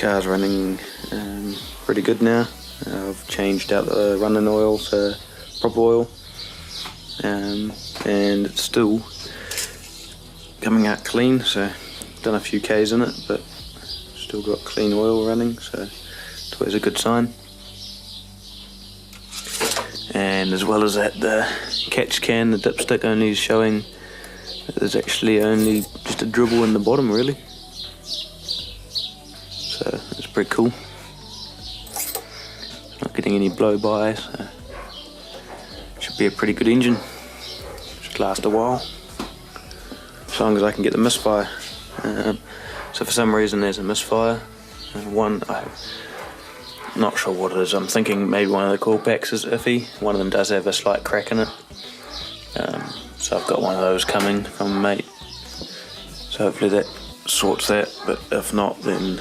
car's running pretty good now. I've changed out the running oil for proper oil, and it's still coming out clean, so done a few Ks in it, but still got clean oil running, so it's always a good sign. And as well as that, the catch can, the dipstick, only is showing that there's actually only just a dribble in the bottom, really. So it's pretty cool. Not getting any blow-by, so should be a pretty good engine. Should last a while, as long as I can get the misfire. So for some reason there's a misfire. I'm not sure what it is. I'm thinking maybe one of the coil packs is iffy. One of them does have a slight crack in it. So I've got one of those coming from a mate. So hopefully that sorts that, but if not, then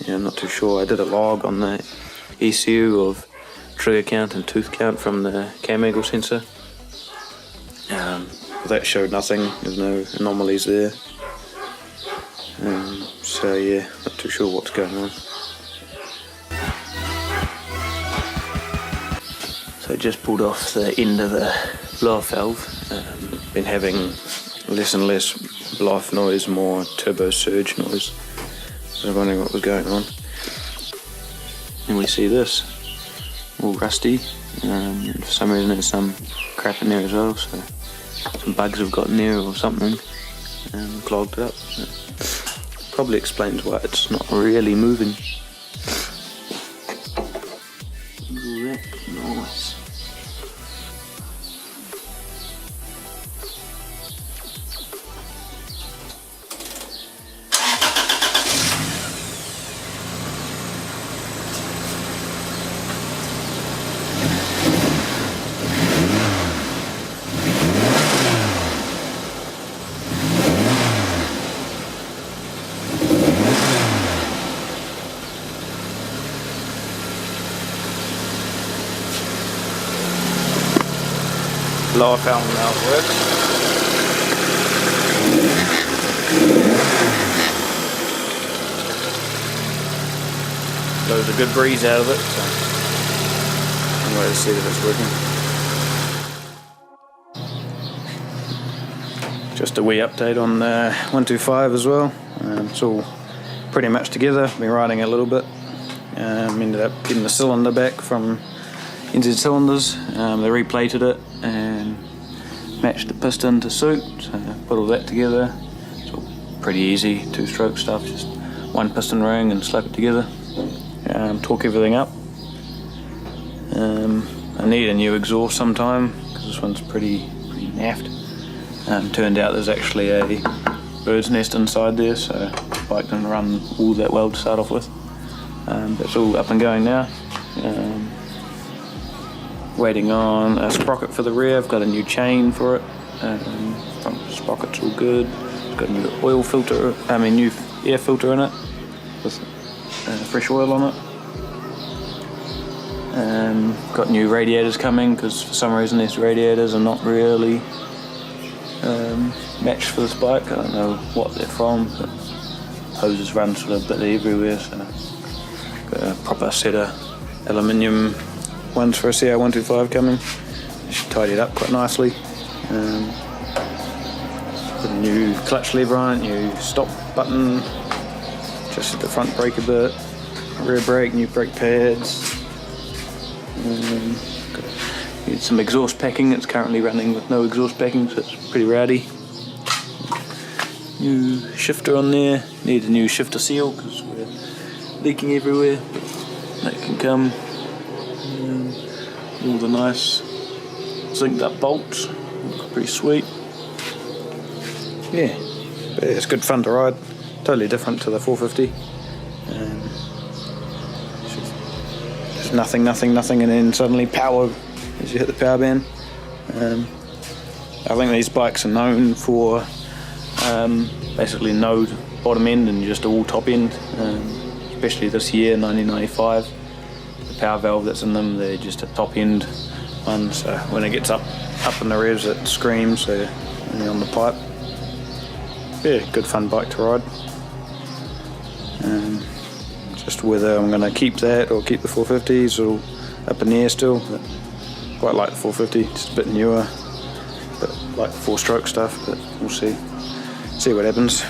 yeah, I'm not too sure. I did a log on the ECU of trigger count and tooth count from the cam angle sensor. But that showed nothing. There's no anomalies there. So yeah, not too sure what's going on. So I just pulled off the end of the blow-off valve. Been having less and less blow-off noise, more turbo surge noise. So I was wondering what was going on. And we see this, all rusty. And for some reason there's some crap in there as well, so some bugs have got in there or something and clogged it up. So probably explains why it's not really moving. Look at that noise. Lower valve now works. Blows a good breeze out of it, so I'm going to see if it's working. Just a wee update on the 125 as well. It's all pretty much together. Been riding a little bit. Ended up getting the cylinder back from NZ Cylinders. They replated it and matched the piston to suit, so put all that together. It's all pretty easy, two-stroke stuff, just one piston ring and slap it together. Torque everything up. I need a new exhaust sometime because this one's pretty naffed. Turned out there's actually a bird's nest inside there, so the bike didn't run all that well to start off with. But it's all up and going now. Waiting on a sprocket for the rear. I've got a new chain for it. Front sprocket's all good. It's got a new oil filter, new air filter in it with fresh oil on it. Got new radiators coming because for some reason these radiators are not really matched for this bike. I don't know what they're from, but hoses run sort of a bit everywhere. So got a proper set of aluminium ones for a CR125 coming. They should tidy it up quite nicely. Put a new clutch lever on it, new stop button, adjusted the front brake a bit, rear brake, new brake pads. Need some exhaust packing. It's currently running with no exhaust packing, so it's pretty rowdy. New shifter on there. Need a new shifter seal because we're leaking everywhere. That can come. All the nice zinced up bolts, pretty sweet. Yeah, but it's good fun to ride. Totally different to the 450. Just nothing, and then suddenly power as you hit the power band. I think these bikes are known for basically no bottom end and just all top end. Especially this year, 1995. Power valve that's in them, they're just a top end one, so when it gets up in the revs it screams, so only on the pipe. Yeah, good fun bike to ride. just whether I'm going to keep that or keep the 450s or up in the air still. But quite like the 450, it's a bit newer, but like 4-stroke stuff, but we'll see what happens.